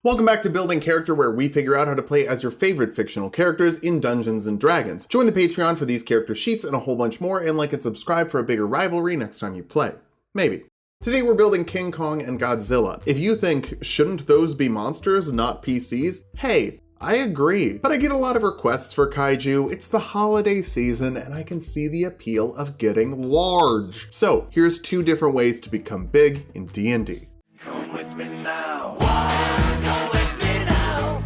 Welcome back to Building Character, where we figure out how to play as your favorite fictional characters in Dungeons & Dragons. Join the Patreon for these character sheets and a whole bunch more, and like and subscribe for a bigger rivalry next time you play. Maybe. Today we're building King Kong and Godzilla. If you think, shouldn't those be monsters, not PCs? Hey, I agree, but I get a lot of requests for kaiju. It's the holiday season and I can see the appeal of getting large. So here's 2 different ways to become big in D&D. Come with me now. Come with me now.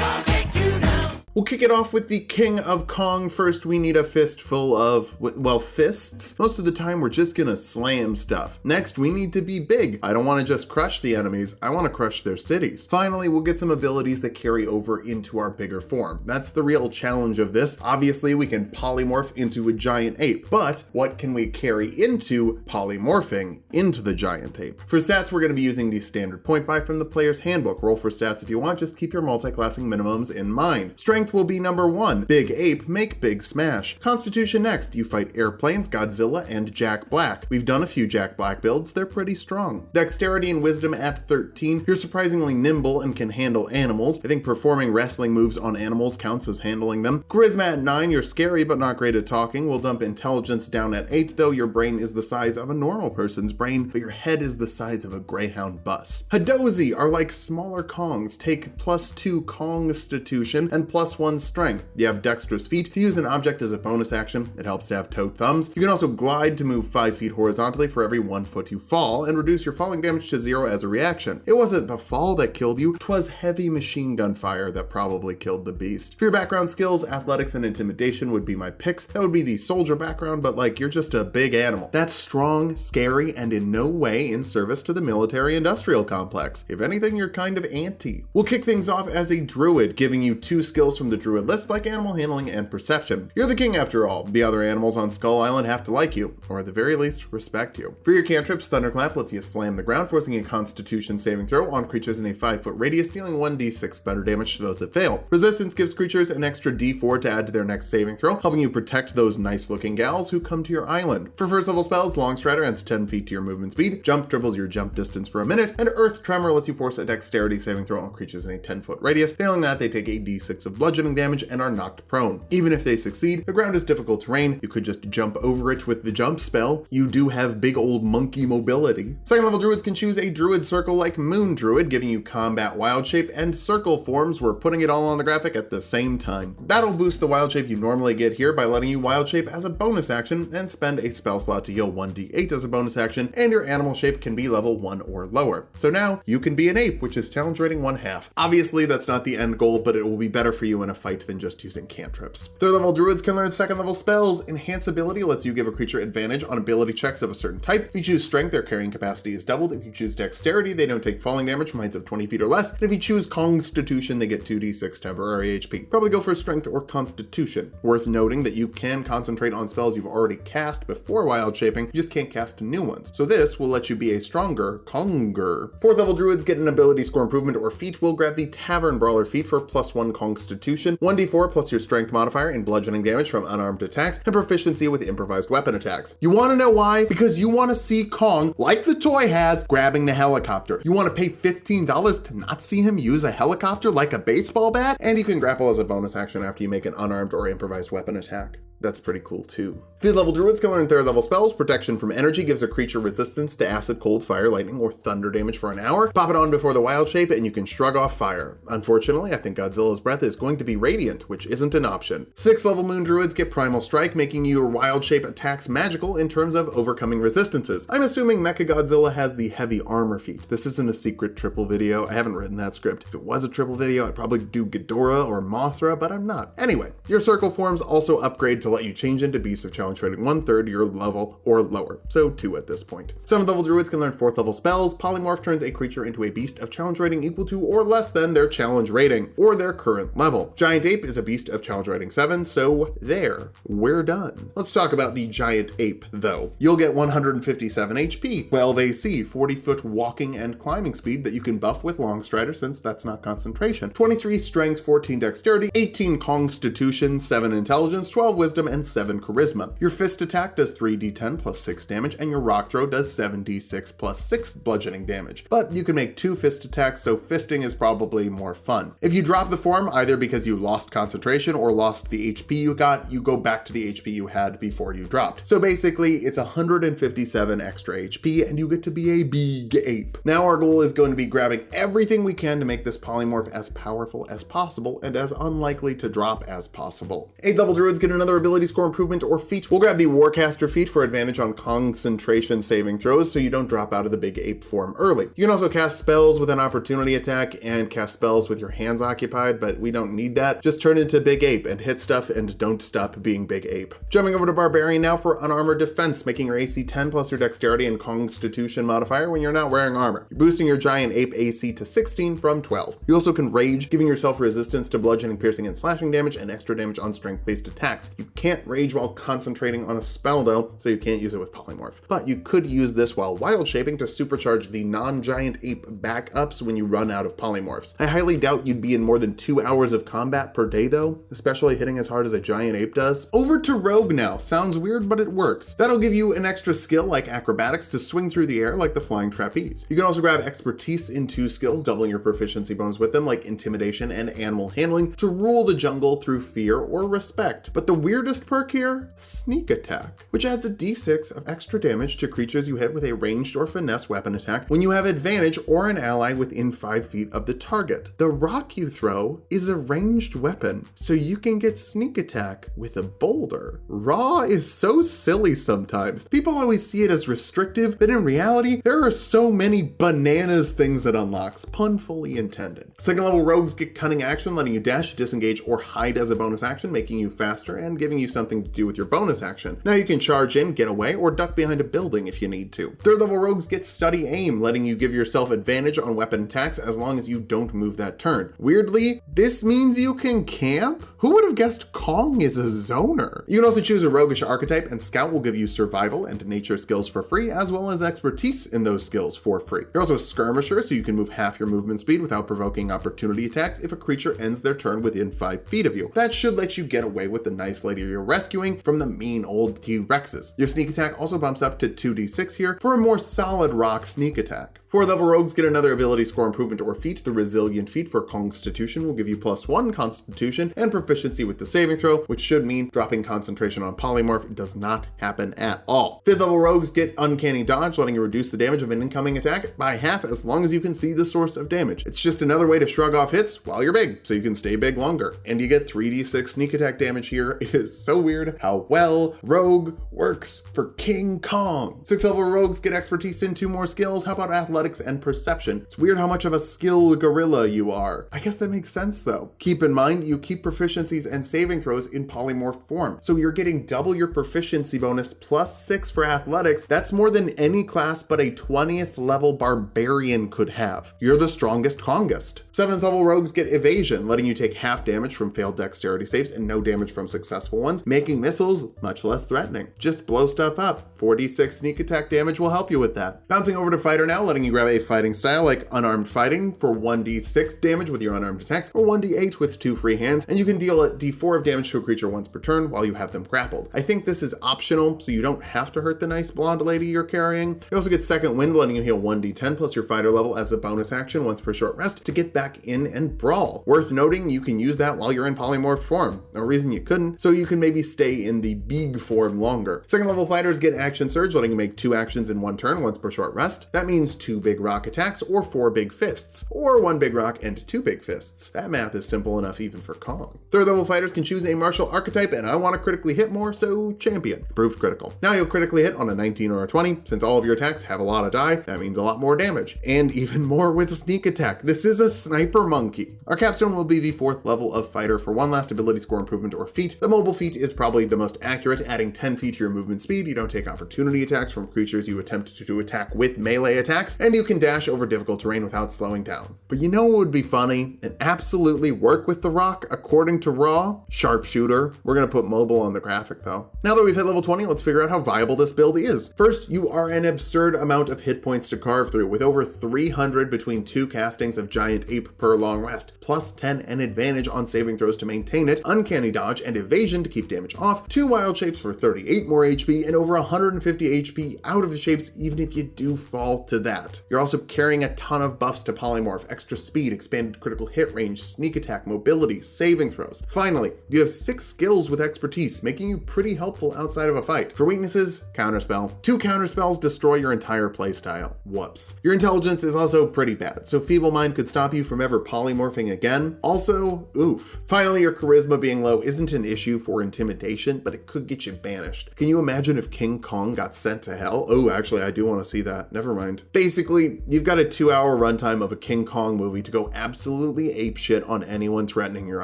I'll take you now. We'll kick it off with the King of Kong. First, we need a fistful of, well, fists. Most of the time, we're just gonna slam stuff. Next, we need to be big. I don't wanna just crush the enemies, I wanna crush their cities. Finally, we'll get some abilities that carry over into our bigger form. That's the real challenge of this. Obviously, we can polymorph into a giant ape, but what can we carry into polymorphing into the giant ape? For stats, we're gonna be using the standard point buy from the player's handbook. Roll for stats if you want, just keep your multi-classing minimums in mind. Strength will be number 1. Big ape, make big smash. Constitution next. You fight airplanes, Godzilla, and Jack Black. We've done a few Jack Black builds, they're pretty strong. Dexterity and wisdom at 13. You're surprisingly nimble and can handle animals. I think performing wrestling moves on animals counts as handling them. Charisma at 9. You're scary but not great at talking. We'll dump intelligence down at 8, though your brain is the size of a normal person's brain, but your head is the size of a Greyhound bus. Hadozi are like smaller Kongs. Take +2 Constitution and +1 strength. You have dexterous feet. To use an object as a bonus action, it helps to have toe thumbs. You can also glide to move 5 feet horizontally for every 1 foot you fall, and reduce your falling damage to 0 as a reaction. It wasn't the fall that killed you, 'twas heavy machine gun fire that probably killed the beast. For your background skills, athletics and intimidation would be my picks. That would be the soldier background, but like, you're just a big animal. That's strong, scary, and in no way in service to the military-industrial complex. If anything, you're kind of anti. We'll kick things off as a druid, giving you 2 skills from the druid list, like animal handling and perception. You're the king after all. The other animals on Skull Island have to like you, or at the very least, respect you. For your cantrips, Thunderclap lets you slam the ground, forcing a Constitution saving throw on creatures in a 5-foot radius, dealing 1d6 thunder damage to those that fail. Resistance gives creatures an extra d4 to add to their next saving throw, helping you protect those nice-looking gals who come to your island. For first-level spells, Longstrider adds 10 feet to your movement speed, Jump triples your jump distance for a minute, and Earth Tremor lets you force a dexterity saving throw on creatures in a 10-foot radius. Failing that, they take a d6 of bludgeoning damage and are knocked prone. Even if they succeed, the ground is difficult terrain. You could just jump over it with the jump spell. You do have big old monkey mobility. Second level druids can choose a druid circle like Moon Druid, giving you combat wild shape and circle forms. We're putting it all on the graphic at the same time. That'll boost the wild shape you normally get here by letting you wild shape as a bonus action and spend a spell slot to heal 1d8 as a bonus action, and your animal shape can be level 1 or lower. So now you can be an ape, which is challenge rating 1/2. Obviously that's not the end goal, but it will be better for you in a fight than just using cantrips. Third level druids can learn second level spells. Enhance ability lets you give a creature advantage on ability checks of a certain type. If you choose strength, their carrying capacity is doubled. If you choose dexterity, they don't take falling damage from heights of 20 feet or less. And if you choose constitution, they get 2d6 temporary HP. Probably go for strength or constitution. Worth noting that you can concentrate on spells you've already cast before wild shaping, you just can't cast new ones. So this will let you be a stronger Konger. Fourth level druids get an ability score improvement or feat. We'll grab the Tavern Brawler feat for +1 constitution, 1d4 plus your strength modifier and bludgeoning damage from unarmed attacks, and proficiency with improvised weapon attacks. You want to know why? Because you want to see Kong, like the toy has, grabbing the helicopter. You want to pay $15 to not see him use a helicopter like a baseball bat? And you can grapple as a bonus action after you make an unarmed or improvised weapon attack. That's pretty cool too. Fifth level druids can learn third level spells. Protection from energy gives a creature resistance to acid, cold, fire, lightning, or thunder damage for an hour. Pop it on before the wild shape and you can shrug off fire. Unfortunately, I think Godzilla's breath is going to be radiant, which isn't an option. Sixth level moon druids get primal strike, making your wild shape attacks magical in terms of overcoming resistances. I'm assuming Mechagodzilla has the heavy armor feat. This isn't a secret triple video. I haven't written that script. If it was a triple video, I'd probably do Ghidorah or Mothra, but I'm not. Anyway, your circle forms also upgrade to let you change into beasts of challenge rating 1/3 your level or lower, so 2 at this point. 7th level druids can learn 4th level spells. Polymorph turns a creature into a beast of challenge rating equal to or less than their challenge rating, or their current level. Giant ape is a beast of challenge rating 7, so there, we're done. Let's talk about the giant ape though. You'll get 157 HP, 12 AC, 40-foot walking and climbing speed that you can buff with Longstrider since that's not concentration, 23 strength, 14 dexterity, 18 constitution, 7 intelligence, 12 wisdom, wisdom and 7 charisma. Your fist attack does 3d10 plus 6 damage, and your rock throw does 7d6 plus 6 bludgeoning damage. But you can make 2 fist attacks, so fisting is probably more fun. If you drop the form, either because you lost concentration or lost the HP you got, you go back to the HP you had before you dropped. So basically, it's 157 extra HP, and you get to be a big ape. Now our goal is going to be grabbing everything we can to make this polymorph as powerful as possible and as unlikely to drop as possible. 8th level druids get another ability score improvement or feat. We'll grab the Warcaster feat for advantage on concentration saving throws so you don't drop out of the big ape form early. You can also cast spells with an opportunity attack and cast spells with your hands occupied, but we don't need that. Just turn into big ape and hit stuff and don't stop being big ape. Jumping over to Barbarian now for unarmored defense, making your AC 10 plus your dexterity and constitution modifier when you're not wearing armor. You're boosting your giant ape AC to 16 from 12. You also can rage, giving yourself resistance to bludgeoning, piercing, and slashing damage and extra damage on strength-based attacks. You can't rage while concentrating on a spell though, so you can't use it with polymorph. But you could use this while wild shaping to supercharge the non-giant ape backups when you run out of polymorphs. I highly doubt you'd be in more than 2 hours of combat per day though, especially hitting as hard as a giant ape does. Over to rogue now. Sounds weird, but it works. That'll give you an extra skill like acrobatics to swing through the air like the flying trapeze. You can also grab expertise in 2 skills, doubling your proficiency bonus with them, like intimidation and animal handling, to rule the jungle through fear or respect. But the weirdest perk here, sneak attack, which adds a d6 of extra damage to creatures you hit with a ranged or finesse weapon attack when you have advantage or an ally within 5 feet of the target. The rock you throw is a ranged weapon, so you can get sneak attack with a boulder. Raw is so silly sometimes. People always see it as restrictive, but in reality, there are so many bananas things it unlocks, pun fully intended. 2nd level rogues get cunning action, letting you dash, disengage, or hide as a bonus action, making you faster and giving you something to do with your bonus action. Now you can charge in, get away, or duck behind a building if you need to. 3rd level rogues get study aim, letting you give yourself advantage on weapon attacks as long as you don't move that turn. Weirdly, this means you can camp? Who would have guessed Kong is a zoner? You can also choose a roguish archetype, and Scout will give you survival and nature skills for free, as well as expertise in those skills for free. You're also a skirmisher, so you can move half your movement speed without provoking opportunity attacks if a creature ends their turn within 5 feet of you. That should let you get away with the nice lady you're rescuing from the mean old T-Rexes. Your sneak attack also bumps up to 2d6 here for a more solid rock sneak attack. 4th level rogues get another ability score improvement or feat. The resilient feat for constitution will give you +1 constitution and proficiency with the saving throw, which should mean dropping concentration on polymorph does not happen at all. 5th level rogues get uncanny dodge, letting you reduce the damage of an incoming attack by half as long as you can see the source of damage. It's just another way to shrug off hits while you're big, so you can stay big longer. And you get 3d6 sneak attack damage here. It is so weird how well rogue works for King Kong. 6th level rogues get expertise in 2 more skills. How about athletics and perception? It's weird how much of a skill gorilla you are. I guess that makes sense though. Keep in mind, you keep proficiencies and saving throws in polymorph form. So you're getting double your proficiency bonus +6 for athletics. That's more than any class but a 20th level barbarian could have. You're the strongest Kongest. 7th level rogues get evasion, letting you take half damage from failed dexterity saves and no damage from successful ones, making missiles much less threatening. Just blow stuff up. 4d6 sneak attack damage will help you with that. Bouncing over to fighter now, letting you grab a fighting style like unarmed fighting for 1d6 damage with your unarmed attacks, or 1d8 with 2 free hands, and you can deal a d4 of damage to a creature once per turn while you have them grappled. I think this is optional, so you don't have to hurt the nice blonde lady you're carrying. You also get second wind, letting you heal 1d10 plus your fighter level as a bonus action once per short rest to get back in and brawl. Worth noting, you can use that while you're in polymorphed form. No reason you couldn't, so you can maybe stay in the big form longer. 2nd level fighters get action surge, letting you make 2 actions in 1 turn once per short rest. That means 2 big rock attacks or 4 big fists, or 1 big rock and 2 big fists. That math is simple enough even for Kong. 3rd level fighters can choose a martial archetype, and I want to critically hit more, so champion. Proved critical. Now you'll critically hit on a 19 or a 20. Since all of your attacks have a lot of die, that means a lot more damage. And even more with sneak attack. This is a sniper monkey. Our capstone will be the 4th level of fighter for 1 last ability score improvement or feat. The mobile feat is probably the most accurate, adding 10 feet to your movement speed. You don't take opportunity attacks from creatures you attempt to attack with melee attacks, and you can dash over difficult terrain without slowing down. But you know what would be funny and absolutely work with the rock according to Raw? Sharpshooter. We're gonna put mobile on the graphic though. Now that we've hit level 20, let's figure out how viable this build is. First, you are an absurd amount of hit points to carve through, with over 300 between 2 castings of Giant Ape per long rest, plus 10 and advantage on saving throws to maintain it, uncanny dodge and evasion to keep damage off, 2 wild shapes for 38 more HP, and over 150 HP out of the shapes even if you do fall to that. You're also carrying a ton of buffs to polymorph, extra speed, expanded critical hit range, sneak attack, mobility, saving throws. Finally, you have 6 skills with expertise, making you pretty helpful outside of a fight. For weaknesses, counterspell. 2 counterspells destroy your entire playstyle. Whoops. Your intelligence is also pretty bad, so Feeble Mind could stop you from ever polymorphing again. Also, oof. Finally, your charisma being low isn't an issue for intimidation, but it could get you banished. Can you imagine if King Kong got sent to hell? Oh, actually, I do want to see that. Never mind. Basically, you've got a 2-hour runtime of a King Kong movie to go absolutely apeshit on anyone threatening your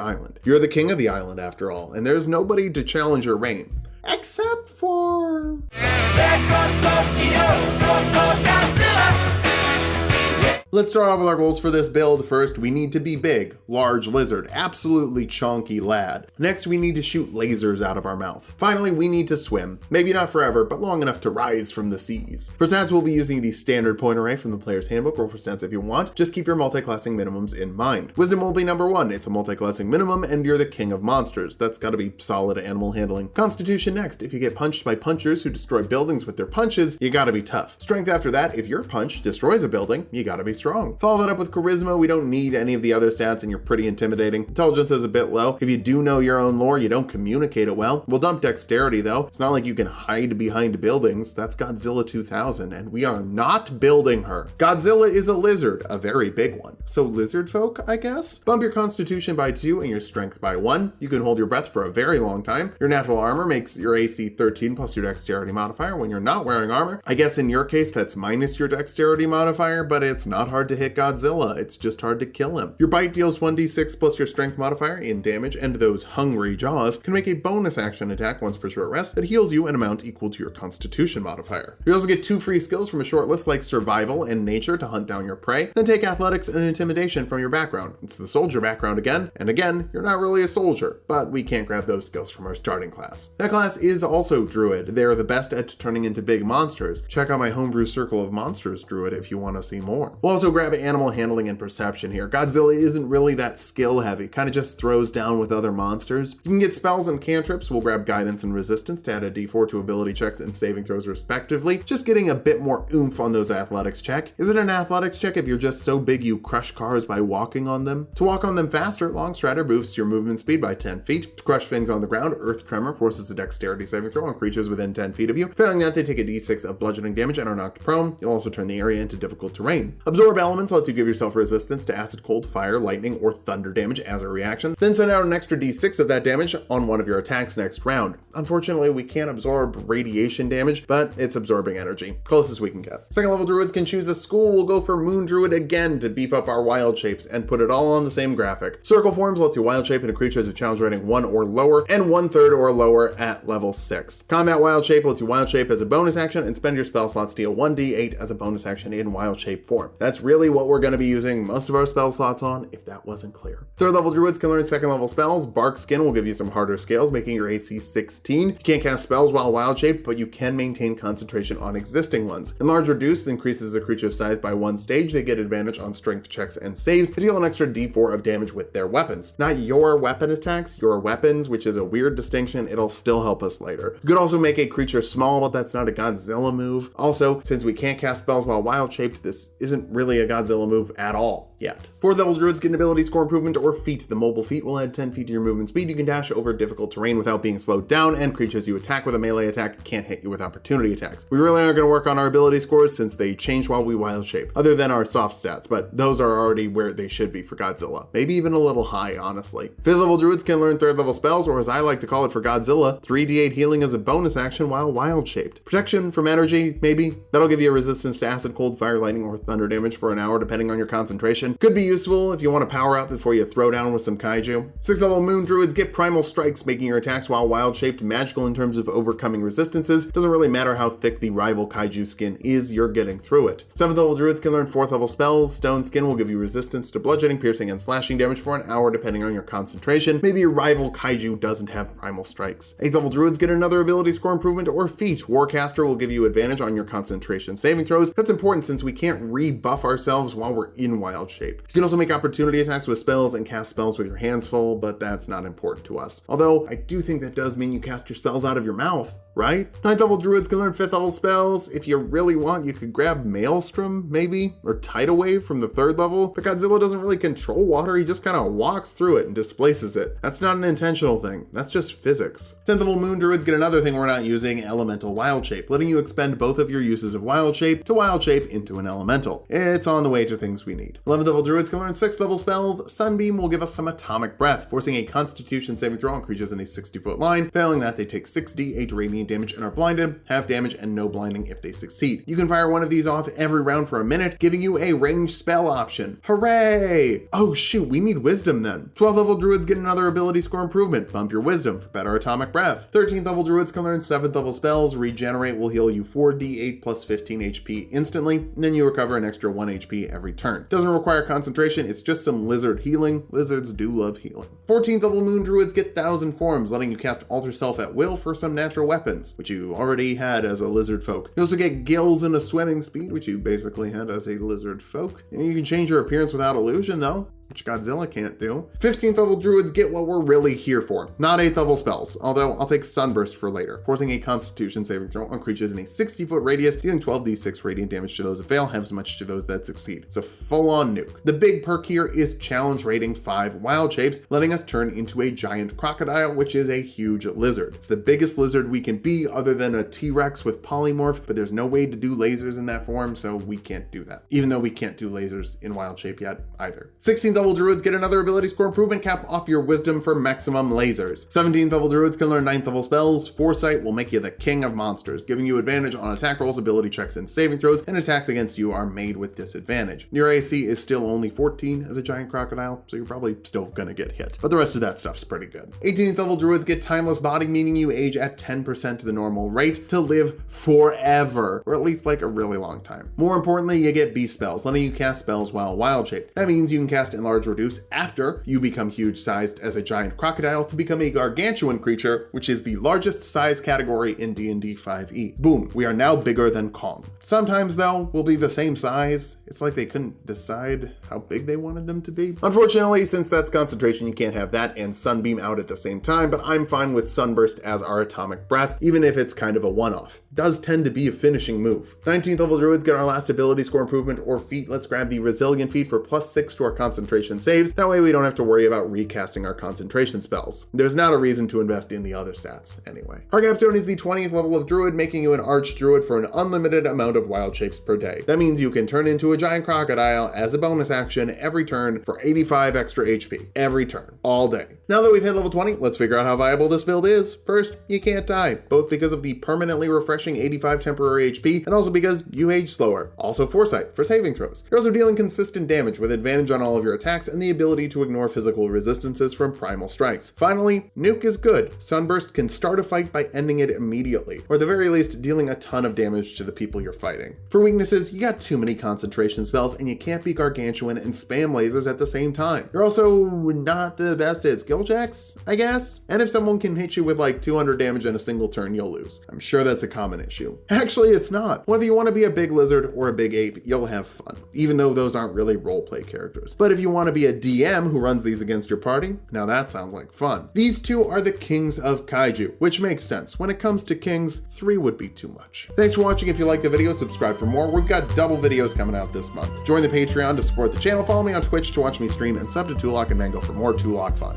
island. You're the king of the island after all, and there's nobody to challenge your reign. Except for... There goes Tokyo, go Godzilla. Let's start off with our goals for this build. First, we need to be big, large lizard, absolutely chonky lad. Next, we need to shoot lasers out of our mouth. Finally, we need to swim. Maybe not forever, but long enough to rise from the seas. For stats, we'll be using the standard point array from the player's handbook. Roll for stats if you want. Just keep your multiclassing minimums in mind. Wisdom will be number 1. It's a multiclassing minimum, and you're the king of monsters. That's gotta be solid animal handling. Constitution next. If you get punched by punchers who destroy buildings with their punches, you gotta be tough. Strength after that. If your punch destroys a building, you gotta be strong. Follow that up with charisma. We don't need any of the other stats and you're pretty intimidating. Intelligence is a bit low. If you do know your own lore, you don't communicate it well. We'll dump dexterity though. It's not like you can hide behind buildings. That's Godzilla 2000 and we are not building her. Godzilla is a lizard, a very big one. So lizard folk, I guess? Bump your constitution by 2 and your strength by 1. You can hold your breath for a very long time. Your natural armor makes your AC 13 plus your dexterity modifier when you're not wearing armor. I guess in your case that's minus your dexterity modifier, but it's not hard to hit Godzilla, it's just hard to kill him. Your bite deals 1d6 plus your strength modifier in damage, and those hungry jaws can make a bonus action attack once per short rest that heals you an amount equal to your constitution modifier. You also get 2 free skills from a short list like survival and nature to hunt down your prey, then take athletics and intimidation from your background. It's the soldier background again, and again, you're not really a soldier, but we can't grab those skills from our starting class. That class is also Druid. They are the best at turning into big monsters. Check out my homebrew Circle of Monsters Druid if you want to see more. We'll also grab animal handling and perception here. Godzilla isn't really that skill heavy, kind of just throws down with other monsters. You can get spells and cantrips. We'll grab guidance and resistance to add a d4 to ability checks and saving throws respectively, just getting a bit more oomph on those athletics check. Is it an athletics check if you're just so big you crush cars by walking on them? To walk on them faster, Long Strider boosts your movement speed by 10 feet. To crush things on the ground, Earth Tremor forces a dexterity saving throw on creatures within 10 feet of you. Failing that, they take a d6 of bludgeoning damage and are knocked prone. You'll also turn the area into difficult terrain. Absorb Elements lets you give yourself resistance to acid, cold, fire, lightning, or thunder damage as a reaction. Then send out an extra d6 of that damage on one of your attacks next round. Unfortunately, we can't absorb radiation damage, but it's absorbing energy. Closest we can get. Second level druids can choose a school. We'll go for Moon Druid again to beef up our wild shapes and put it all on the same graphic. Circle Forms lets you wild shape into creatures with challenge rating 1 or lower and 1/3 or lower at level 6. Combat Wild Shape lets you wild shape as a bonus action and spend your spell slots to deal 1d8 as a bonus action in wild shape form. That's really what we're going to be using most of our spell slots on, if that wasn't clear. Third level druids can learn second level spells. Bark Skin will give you some harder scales, making your AC 16. You can't cast spells while wild shaped, but you can maintain concentration on existing ones. Enlarge Reduced increases a creature's size by 1 stage. They get advantage on strength checks and saves to deal an extra d4 of damage with their weapons. Not your weapon attacks, your weapons, which is a weird distinction. It'll still help us later. You could also make a creature small, but that's not a Godzilla move. Also, since we can't cast spells while wild shaped, this isn't really a Godzilla move at all yet. Fourth level druids get an ability score improvement or feat. The mobile feat will add 10 feet to your movement speed. You can dash over difficult terrain without being slowed down, and creatures you attack with a melee attack can't hit you with opportunity attacks. We really aren't going to work on our ability scores since they change while we wild shape, other than our soft stats, but those are already where they should be for Godzilla. Maybe even a little high, honestly. Fifth level druids can learn third level spells, or as I like to call it for Godzilla, 3d8 healing as a bonus action while wild shaped. Protection from energy, maybe. That'll give you a resistance to acid, cold, fire, lightning, or thunder damage for an hour depending on your concentration. concentration. Could be useful if you want to power up before you throw down with some kaiju. 6th level moon druids get primal strikes, making your attacks while wild shaped magical in terms of overcoming resistances. Doesn't really matter how thick the rival kaiju skin is, you're getting through it. 7th level druids can learn 4th level spells. Stone skin will give you resistance to bludgeoning, piercing, and slashing damage for an hour depending on your concentration. Maybe your rival kaiju doesn't have primal strikes. 8th level druids get another ability score improvement or feat. Warcaster will give you advantage on your concentration saving throws. That's important since we can't rebuff ourselves while we're in wild shape. You can also make opportunity attacks with spells and cast spells with your hands full, but that's not important to us. Although I do think that does mean you cast your spells out of your mouth, right? 9th level druids can learn 5th level spells. If you really want, you could grab Maelstrom, maybe, or Tidal Wave from the 3rd level, but Godzilla doesn't really control water, he just kind of walks through it and displaces it. That's not an intentional thing, that's just physics. 10th level moon druids get another thing we're not using, elemental wild shape, letting you expend both of your uses of wild shape to wild shape into an elemental. It's on the way to things we need. 11th level druids can learn 6th level spells. Sunbeam will give us some atomic breath, forcing a constitution saving throw on creatures in a 60-foot line. Failing that, they take 6d8 radiant damage and are blinded, half damage and no blinding if they succeed. You can fire one of these off every round for a minute, giving you a ranged spell option. Hooray! Oh shoot, we need wisdom then. 12th level druids get another ability score improvement. Bump your wisdom for better atomic breath. 13th level druids can learn 7th level spells. Regenerate will heal you 4d8 plus 15 HP instantly, and then you recover an extra 1 HP every turn. Doesn't require concentration, it's just some lizard healing. Lizards do love healing. 14th level moon druids get 1000 forms, letting you cast alter self at will for some natural weapons, which you already had as a lizard folk. You also get gills and a swimming speed, which you basically had as a lizard folk. And you can change your appearance without illusion though, which Godzilla can't do. 15th level druids get what we're really here for, not 8th level spells, although I'll take Sunburst for later, forcing a constitution saving throw on creatures in a 60-foot radius, dealing 12d6 radiant damage to those that fail, half as much to those that succeed. It's a full-on nuke. The big perk here is challenge rating 5 wild shapes, letting us turn into a giant crocodile, which is a huge lizard. It's the biggest lizard we can be other than a T-Rex with polymorph, but there's no way to do lasers in that form, so we can't do that. Even though we can't do lasers in wild shape yet either. 16th level druids get another ability score improvement, cap off your wisdom for maximum lasers. 17th level druids can learn 9th level spells. Foresight will make you the king of monsters, giving you advantage on attack rolls, ability checks, and saving throws, and attacks against you are made with disadvantage. Your AC is still only 14 as a giant crocodile, so you're probably still gonna get hit, but the rest of that stuff's pretty good. 18th level druids get timeless body, meaning you age at 10% to the normal rate to live forever, or at least like a really long time. More importantly, you get beast spells, letting you cast spells while wild shaped. That means you can cast enlarge, reduce after you become huge sized as a giant crocodile to become a gargantuan creature, which is the largest size category in D&D 5e. Boom, we are now bigger than Kong. Sometimes though, we'll be the same size. It's like they couldn't decide how big they wanted them to be. Unfortunately, since that's concentration, you can't have that and Sunbeam out at the same time, but I'm fine with Sunburst as our atomic breath, even if it's kind of a one-off. It does tend to be a finishing move. 19th level druids get our last ability score improvement or feat. Let's grab the resilient feat for +6 to our concentration saves. That way we don't have to worry about recasting our concentration spells. There's not a reason to invest in the other stats anyway. Our capstone is the 20th level of druid, making you an arch druid for an unlimited amount of wild shapes per day. That means you can turn into a giant crocodile as a bonus action every turn for 85 extra HP. Every turn, all day. Now that we've hit level 20, let's figure out how viable this build is. First, you can't die, both because of the permanently refreshing 85 temporary HP and also because you age slower. Also foresight for saving throws. You're also dealing consistent damage with advantage on all of your attacks and the ability to ignore physical resistances from primal strikes. Finally, nuke is good. Sunburst can start a fight by ending it immediately, or at the very least dealing a ton of damage to the people you're fighting. For weaknesses, you got too many concentration spells and you can't be gargantuan and spam lasers at the same time. You're also not the best at skill checks, I guess? And if someone can hit you with like 200 damage in a single turn, you'll lose. I'm sure that's a common issue. Actually, it's not. Whether you want to be a big lizard or a big ape, you'll have fun, even though those aren't really roleplay characters. But if you want to be a DM who runs these against your party, now that sounds like fun. These two are the kings of kaiju, which makes sense. When it comes to kings, 3 would be too much. Thanks for watching. If you liked the video, subscribe for more. We've got double videos coming out this month. Join the Patreon to support the channel, follow me on Twitch to watch me stream, and sub to Tulok and Mango for more Tulok fun.